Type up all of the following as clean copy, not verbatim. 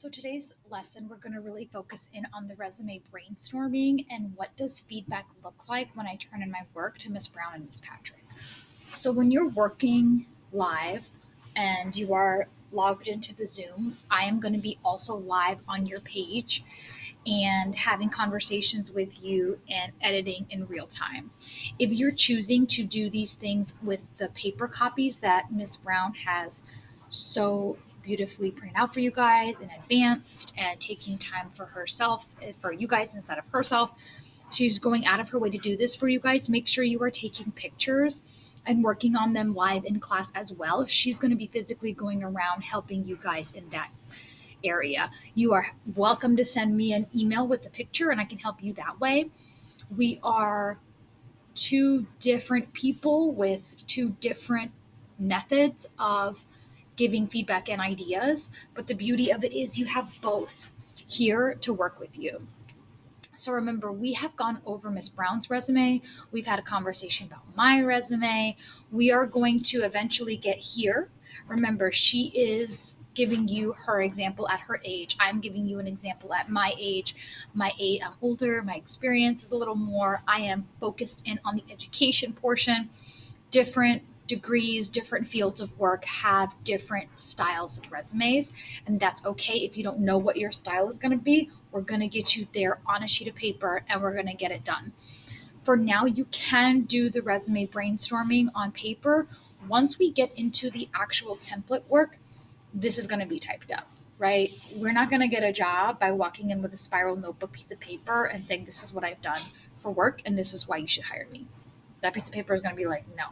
So today's lesson, we're going to really focus in on the resume brainstorming and what does feedback look like when I turn in my work to Miss Brown and Miss Patrick. So when you're working live and you are logged into the Zoom, I am going to be also live on your page and having conversations with you and editing in real time. If you're choosing to do these things with the paper copies that Miss Brown has so beautifully printed out for you guys in advance and taking time for herself, for you guys instead of herself, she's going out of her way to do this for you guys. Make sure you are taking pictures and working on them live in class as well. She's going to be physically going around helping you guys in that area. You are welcome to send me an email with the picture and I can help you that way. We are two different people with two different methods of giving feedback and ideas, but the beauty of it is you have both here to work with you. So remember, we have gone over Miss Brown's resume. We've had a conversation about my resume. We are going to eventually get here. Remember, she is giving you her example at her age. I'm giving you an example at my age. I'm older. My experience is a little more. I am focused in on the education portion. Different degrees, different fields of work have different styles of resumes, and that's okay. If you don't know what your style is going to be, we're going to get you there on a sheet of paper and we're going to get it done. For now, you can do the resume brainstorming on paper. Once we get into the actual template work, this is going to be typed up, right? We're not going to get a job by walking in with a spiral notebook piece of paper and saying, this is what I've done for work and this is why you should hire me. That piece of paper is going to be like, no,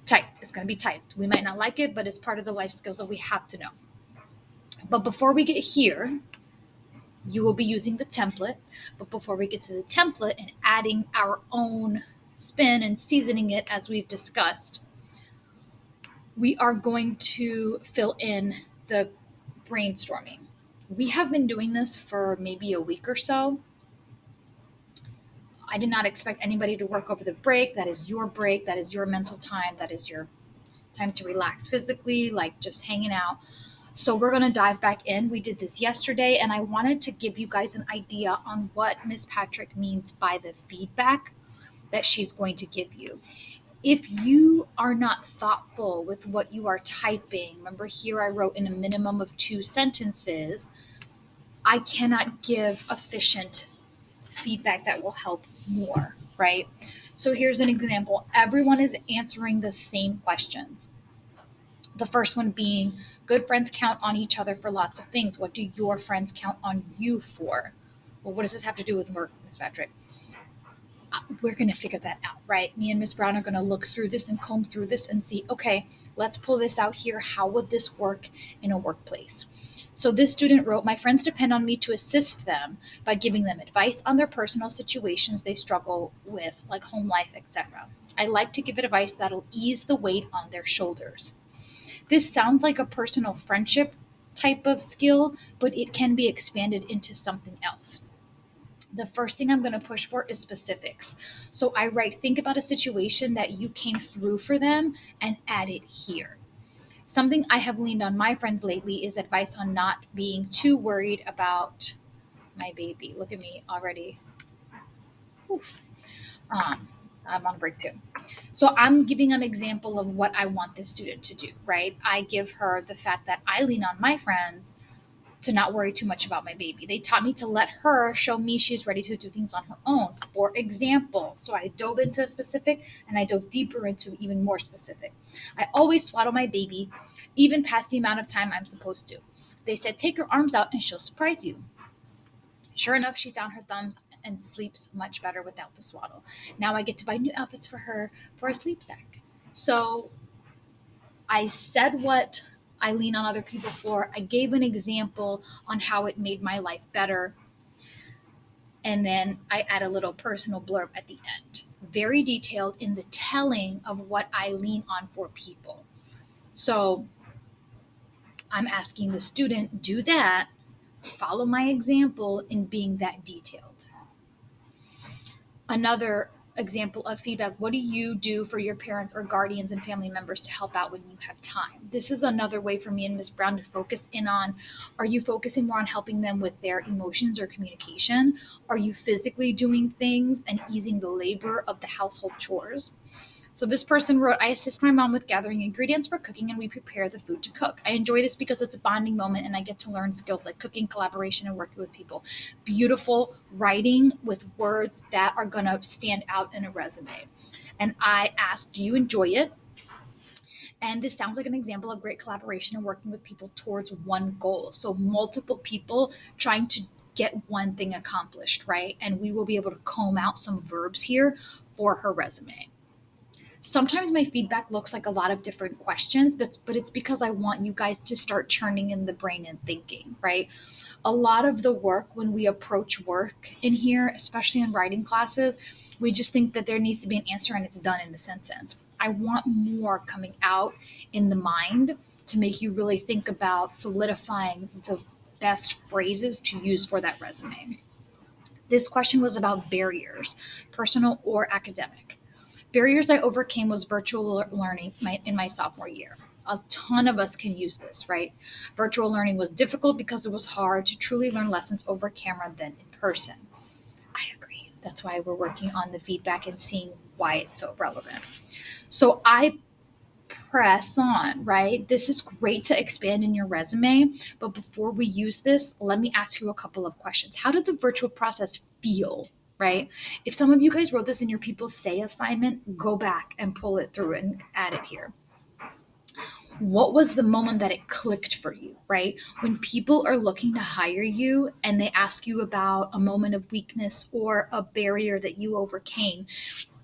typed. It's going to be typed. We might not like it, but it's part of the life skills that we have to know. But before we get here, you will be using the template. But before we get to the template and adding our own spin and seasoning it as we've discussed, we are going to fill in the brainstorming. We have been doing this for maybe a week or so. I did not expect anybody to work over the break. That is your break. That is your mental time. That is your time to relax physically, like just hanging out. So we're going to dive back in. We did this yesterday, and I wanted to give you guys an idea on what Miss Patrick means by the feedback that she's going to give you. If you are not thoughtful with what you are typing, remember here I wrote in a minimum of 2 sentences, I cannot give efficient feedback that will help more, right? So here's an example. Everyone is answering the same questions. The first one being, good friends count on each other for lots of things. What do your friends count on you for? Well, what does this have to do with work, Miss Patrick? We're going to figure that out, right? Me and Miss Brown are going to look through this and comb through this and see, okay, let's pull this out here. How would this work in a workplace? So this student wrote, my friends depend on me to assist them by giving them advice on their personal situations they struggle with, like home life, etc. I like to give advice that'll ease the weight on their shoulders. This sounds like a personal friendship type of skill, but it can be expanded into something else. The first thing I'm going to push for is specifics. So I write, think about a situation that you came through for them and add it here. Something I have leaned on my friends lately is advice on not being too worried about my baby. Look at me already. Oof. I'm on break too. So I'm giving an example of what I want this student to do, right? I give her the fact that I lean on my friends to not worry too much about my baby. They taught me to let her show me she's ready to do things on her own. For example, so I dove into a specific and I dove deeper into even more specific. I always swaddle my baby, even past the amount of time I'm supposed to. They said, take her arms out and she'll surprise you. Sure enough, she found her thumbs and sleeps much better without the swaddle. Now I get to buy new outfits for her for a sleep sack. So I said what I lean on other people for. I gave an example on how it made my life better. And then I add a little personal blurb at the end. Very detailed in the telling of what I lean on for people. So I'm asking the student, do that, follow my example in being that detailed. Another example of feedback. What do you do for your parents or guardians and family members to help out when you have time? This is another way for me and Ms. Brown to focus in on, are you focusing more on helping them with their emotions or communication? Are you physically doing things and easing the labor of the household chores? So this person wrote, I assist my mom with gathering ingredients for cooking and we prepare the food to cook. I enjoy this because it's a bonding moment and I get to learn skills like cooking, collaboration, and working with people. Beautiful writing with words that are going to stand out in a resume. And I asked, do you enjoy it? And this sounds like an example of great collaboration and working with people towards one goal. So multiple people trying to get one thing accomplished, right? And we will be able to comb out some verbs here for her resume. Sometimes my feedback looks like a lot of different questions, but it's because I want you guys to start churning in the brain and thinking, right? A lot of the work when we approach work in here, especially in writing classes, we just think that there needs to be an answer and it's done in a sentence. I want more coming out in the mind to make you really think about solidifying the best phrases to use for that resume. This question was about barriers, personal or academic. Barriers I overcame was virtual learning in my sophomore year. A ton of us can use this, right? Virtual learning was difficult because it was hard to truly learn lessons over camera than in person. I agree. That's why we're working on the feedback and seeing why it's so relevant. So I press on, right? This is great to expand in your resume, but before we use this, let me ask you a couple of questions. How did the virtual process feel, right? If some of you guys wrote this in your People Say assignment, go back and pull it through and add it here. What was the moment that it clicked for you, right? When people are looking to hire you and they ask you about a moment of weakness or a barrier that you overcame,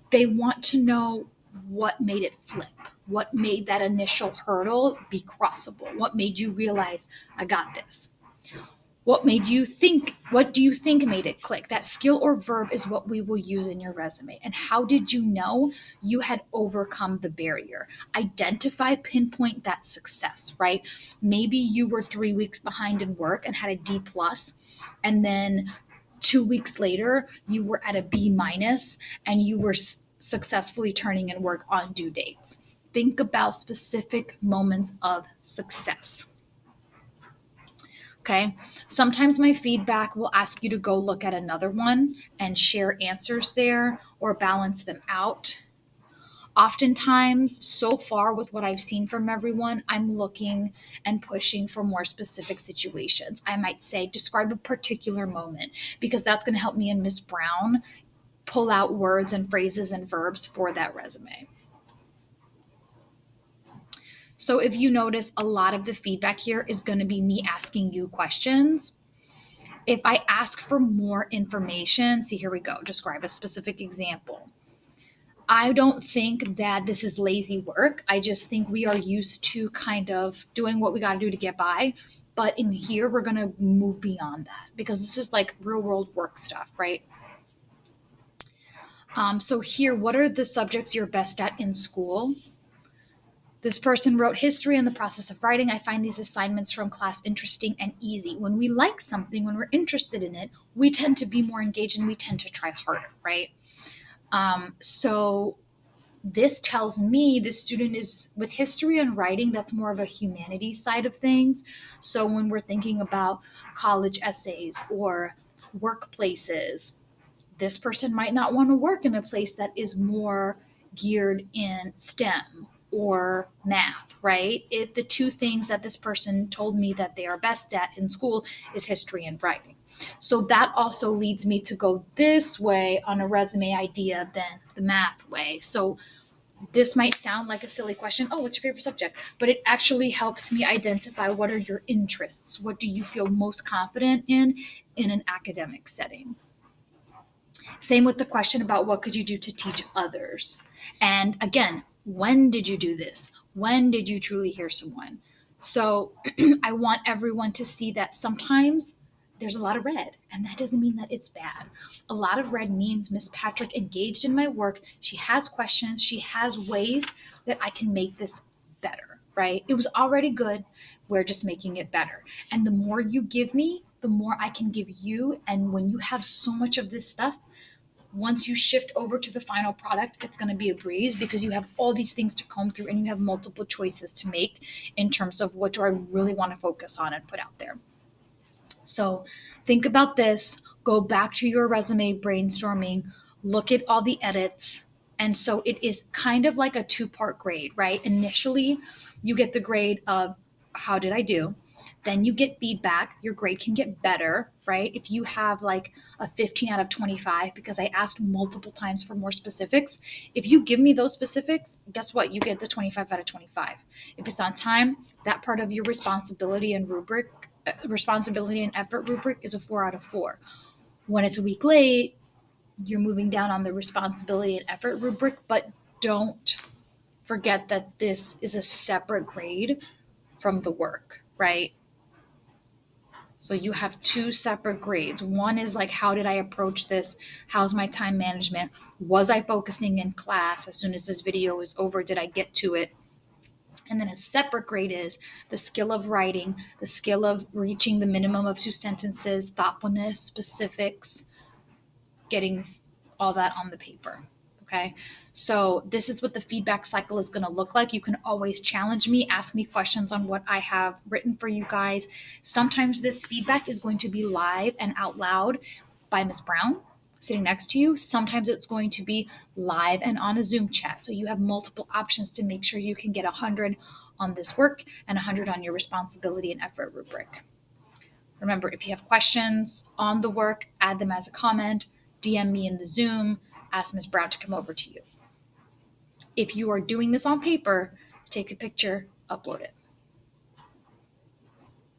they want to know what made it flip, what made that initial hurdle be crossable, what made you realize, I got this. What do you think made it click? That skill or verb is what we will use in your resume. And how did you know you had overcome the barrier? Identify, pinpoint that success, right? Maybe you were 3 weeks behind in work and had a D plus, and then 2 weeks later you were at a B minus and you were successfully turning in work on due dates. Think about specific moments of success. Okay. Sometimes my feedback will ask you to go look at another one and share answers there or balance them out. Oftentimes, so far with what I've seen from everyone, I'm looking and pushing for more specific situations. I might say, describe a particular moment, because that's going to help me and Miss Brown pull out words and phrases and verbs for that resume. So if you notice, a lot of the feedback here is going to be me asking you questions. If I ask for more information, see, here we go, describe a specific example. I don't think that this is lazy work. I just think we are used to kind of doing what we got to do to get by. But in here, we're going to move beyond that because this is like real world work stuff, right? So here, what are the subjects you're best at in school? This person wrote history in the process of writing. I find these assignments from class interesting and easy. When we like something, when we're interested in it, we tend to be more engaged and we tend to try harder, right? So this tells me the student is with history and writing, that's more of a humanities side of things. So when we're thinking about college essays or workplaces, this person might not want to work in a place that is more geared in STEM or math, right? If the two things that this person told me that they are best at in school is history and writing. So that also leads me to go this way on a resume idea than the math way. So this might sound like a silly question. Oh, what's your favorite subject? But it actually helps me identify what are your interests? What do you feel most confident in an academic setting? Same with the question about what could you do to teach others? And again, when did you do this? When did you truly hear someone? So I want everyone to see that sometimes there's a lot of red, and that doesn't mean that it's bad. A lot of red means Miss Patrick engaged in my work. She has questions. She has ways that I can make this better, right? It was already good. We're just making it better. And the more you give me, the more I can give you. And when you have so much of this stuff, Once you shift over to the final product, it's going to be a breeze because you have all these things to comb through and you have multiple choices to make in terms of what do I really want to focus on and put out there. So think about this, go back to your resume brainstorming, look at all the edits. And so it is kind of like a two-part grade, right? Initially, you get the grade of how did I do? Then you get feedback. Your grade can get better, right? If you have like a 15 out of 25, because I asked multiple times for more specifics, if you give me those specifics, guess what? You get the 25 out of 25. If it's on time, that part of your responsibility and effort rubric is a 4 out of 4. When it's a week late, you're moving down on the responsibility and effort rubric, but don't forget that this is a separate grade from the work, right? So you have two separate grades. One is like, how did I approach this? How's my time management? Was I focusing in class? As soon as this video is over, did I get to it? And then a separate grade is the skill of writing, the skill of reaching the minimum of 2 sentences, thoughtfulness, specifics, getting all that on the paper. Okay. So this is what the feedback cycle is going to look like. You can always challenge me, ask me questions on what I have written for you guys. Sometimes this feedback is going to be live and out loud by Ms. Brown sitting next to you. Sometimes it's going to be live and on a Zoom chat. So you have multiple options to make sure you can get 100 on this work and 100 on your responsibility and effort rubric. Remember, if you have questions on the work, add them as a comment, DM me in the Zoom, ask Ms. Brown to come over to you. If you are doing this on paper, take a picture, upload it.